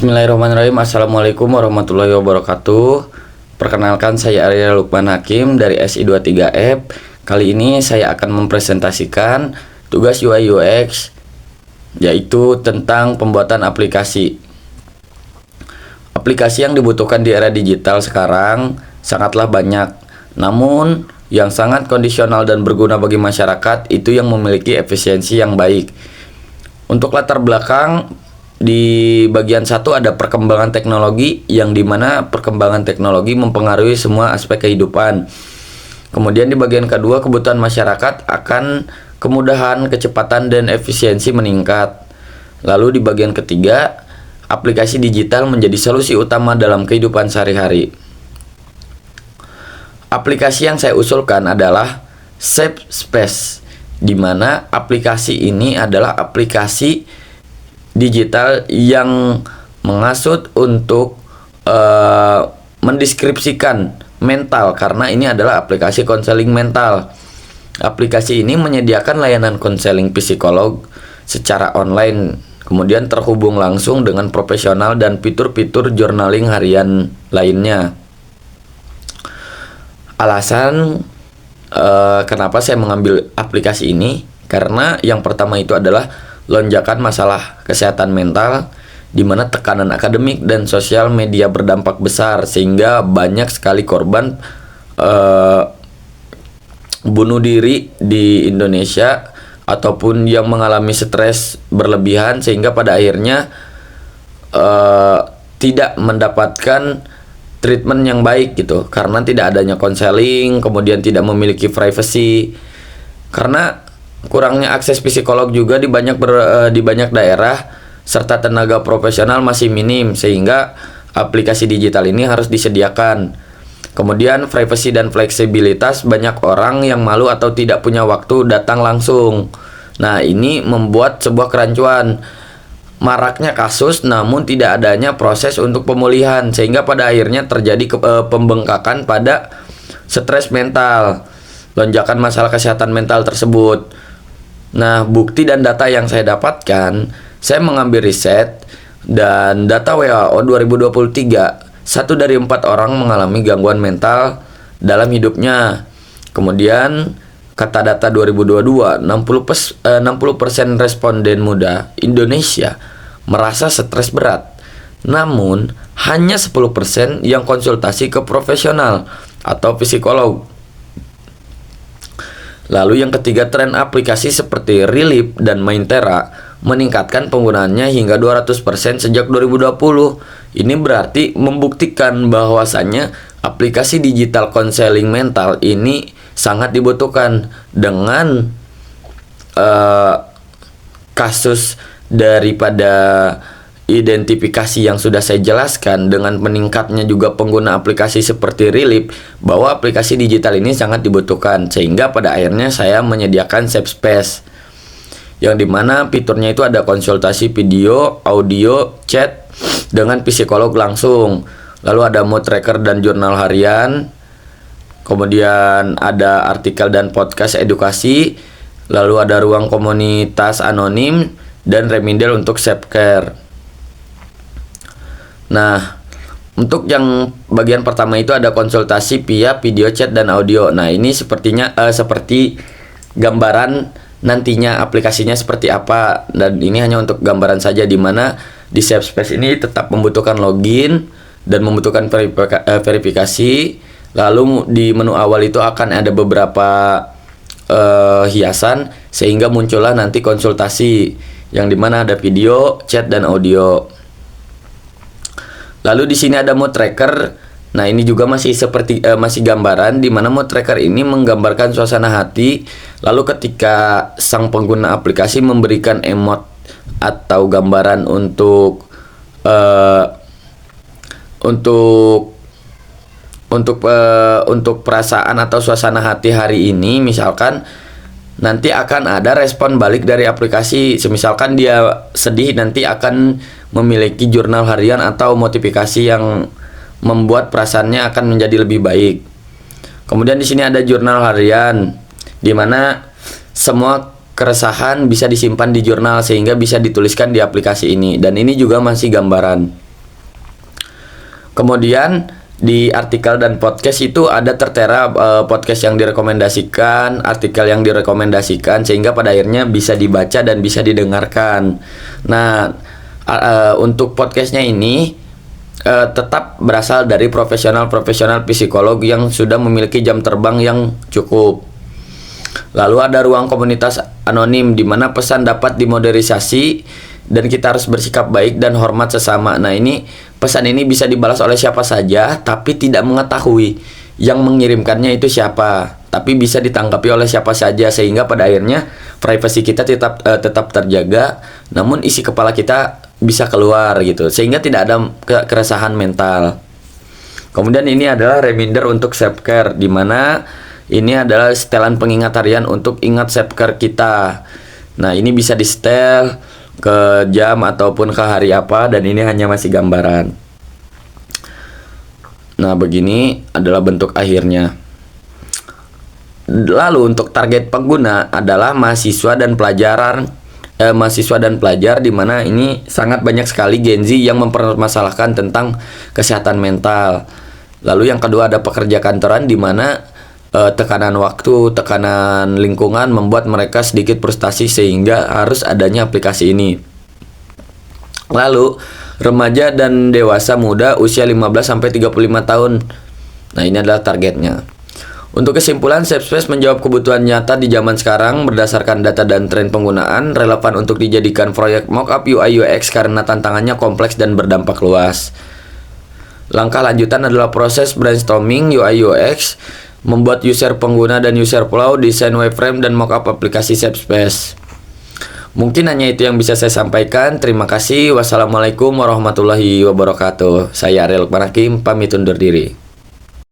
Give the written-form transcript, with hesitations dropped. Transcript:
Bismillahirrahmanirrahim. Assalamualaikum warahmatullahi wabarakatuh. Perkenalkan, saya Arya Lukman Hakim dari SI23F. Kali ini saya akan mempresentasikan tugas UI UX, yaitu tentang pembuatan aplikasi. Aplikasi yang dibutuhkan di era digital sekarang sangatlah banyak. Namun yang sangat kondisional dan berguna bagi masyarakat itu yang memiliki efisiensi yang baik. Untuk latar belakang, di bagian 1 ada perkembangan teknologi, yang dimana perkembangan teknologi mempengaruhi semua aspek kehidupan. Kemudian di bagian kedua, kebutuhan masyarakat akan kemudahan, kecepatan, dan efisiensi meningkat. Lalu di bagian ketiga, aplikasi digital menjadi solusi utama dalam kehidupan sehari-hari. Aplikasi yang saya usulkan adalah SafeSpace, di mana aplikasi ini adalah aplikasi digital yang mengasut untuk mendeskripsikan mental, karena ini adalah aplikasi konseling mental. Aplikasi ini menyediakan layanan konseling psikolog secara online, kemudian terhubung langsung dengan profesional dan fitur-fitur journaling harian lainnya. Alasan kenapa saya mengambil aplikasi ini, karena yang pertama itu adalah lonjakan masalah kesehatan mental, di mana tekanan akademik dan sosial media berdampak besar sehingga banyak sekali korban bunuh diri di Indonesia ataupun yang mengalami stres berlebihan sehingga pada akhirnya tidak mendapatkan treatment yang baik gitu, karena tidak adanya konseling, kemudian tidak memiliki privacy, karena kurangnya akses psikolog juga di banyak daerah, serta tenaga profesional masih minim, sehingga aplikasi digital ini harus disediakan. Kemudian privacy dan fleksibilitas, banyak orang yang malu atau tidak punya waktu datang langsung. Nah, ini membuat sebuah kerancuan. Maraknya kasus namun tidak adanya proses untuk pemulihan, sehingga pada akhirnya terjadi pembengkakan pada stres mental, lonjakan masalah kesehatan mental tersebut. Nah, bukti dan data yang saya dapatkan, saya mengambil riset dan data WHO 2023, 1 dari 4 orang mengalami gangguan mental dalam hidupnya. Kemudian kata data 2022, 60% responden muda Indonesia merasa stres berat. Namun, hanya 10% yang konsultasi ke profesional atau psikolog. Lalu yang ketiga, tren aplikasi seperti Relief dan Mindtera meningkatkan penggunaannya hingga 200% sejak 2020. Ini berarti membuktikan bahwasannya aplikasi digital konseling mental ini sangat dibutuhkan. Dengan kasus daripada identifikasi yang sudah saya jelaskan, dengan meningkatnya juga pengguna aplikasi seperti Relief, bahwa aplikasi digital ini sangat dibutuhkan, sehingga pada akhirnya saya menyediakan SafeSpace, yang dimana fiturnya itu ada konsultasi video, audio, chat dengan psikolog langsung. Lalu ada mood tracker dan jurnal harian, kemudian ada artikel dan podcast edukasi, lalu ada ruang komunitas anonim, dan remedial untuk self-care. Nah, untuk yang bagian pertama itu ada konsultasi via video, chat, dan audio. Nah, ini sepertinya seperti gambaran nantinya aplikasinya seperti apa, dan ini hanya untuk gambaran saja, di mana di SafeSpace ini tetap membutuhkan login dan membutuhkan verifikasi. Lalu di menu awal itu akan ada beberapa hiasan, sehingga muncullah nanti konsultasi, yang dimana ada video, chat, dan audio. Lalu di sini ada mood tracker. Nah, ini juga masih seperti masih gambaran, di mana mood tracker ini menggambarkan suasana hati. Lalu ketika sang pengguna aplikasi memberikan emot atau gambaran untuk perasaan atau suasana hati hari ini, misalkan nanti akan ada respon balik dari aplikasi. Semisalkan dia sedih, nanti akan memiliki jurnal harian atau motivasi yang membuat perasaannya akan menjadi lebih baik. Kemudian di sini ada jurnal harian, di mana semua keresahan bisa disimpan di jurnal sehingga bisa dituliskan di aplikasi ini. Dan ini juga masih gambaran. Kemudian di artikel dan podcast itu ada tertera podcast yang direkomendasikan, artikel yang direkomendasikan, sehingga pada akhirnya bisa dibaca dan bisa didengarkan. Nah, untuk podcastnya ini tetap berasal dari profesional-profesional psikolog yang sudah memiliki jam terbang yang cukup. Lalu ada ruang komunitas anonim di mana pesan dapat dimodernisasi dan kita harus bersikap baik dan hormat sesama. Nah, ini pesan ini bisa dibalas oleh siapa saja, tapi tidak mengetahui yang mengirimkannya itu siapa, tapi bisa ditanggapi oleh siapa saja, sehingga pada akhirnya privasi kita tetap terjaga, namun isi kepala kita bisa keluar gitu, sehingga tidak ada keresahan mental. Kemudian ini adalah reminder untuk self care, di mana ini adalah setelan pengingat harian untuk ingat self care kita. Nah, ini bisa di setel ke jam ataupun ke hari apa, dan ini hanya masih gambaran. Nah, begini adalah bentuk akhirnya. Lalu untuk target pengguna adalah mahasiswa dan pelajar, di mana ini sangat banyak sekali Gen Z yang mempermasalahkan tentang kesehatan mental. Lalu yang kedua ada pekerja kantoran, di mana tekanan waktu, tekanan lingkungan membuat mereka sedikit frustasi sehingga harus adanya aplikasi ini. Lalu remaja dan dewasa muda usia 15 sampai 35 tahun. Nah, ini adalah targetnya. Untuk kesimpulan, SafeSpace menjawab kebutuhan nyata di zaman sekarang berdasarkan data dan tren penggunaan, relevan untuk dijadikan proyek mockup UI UX karena tantangannya kompleks dan berdampak luas. Langkah lanjutan adalah proses brainstorming UI UX, membuat user pengguna dan user flow, desain wireframe, dan mockup aplikasi SafeSpace. Mungkin hanya itu yang bisa saya sampaikan. Terima kasih. Wassalamualaikum warahmatullahi wabarakatuh. Saya Ariel Lukman Hakim, pamit undur diri.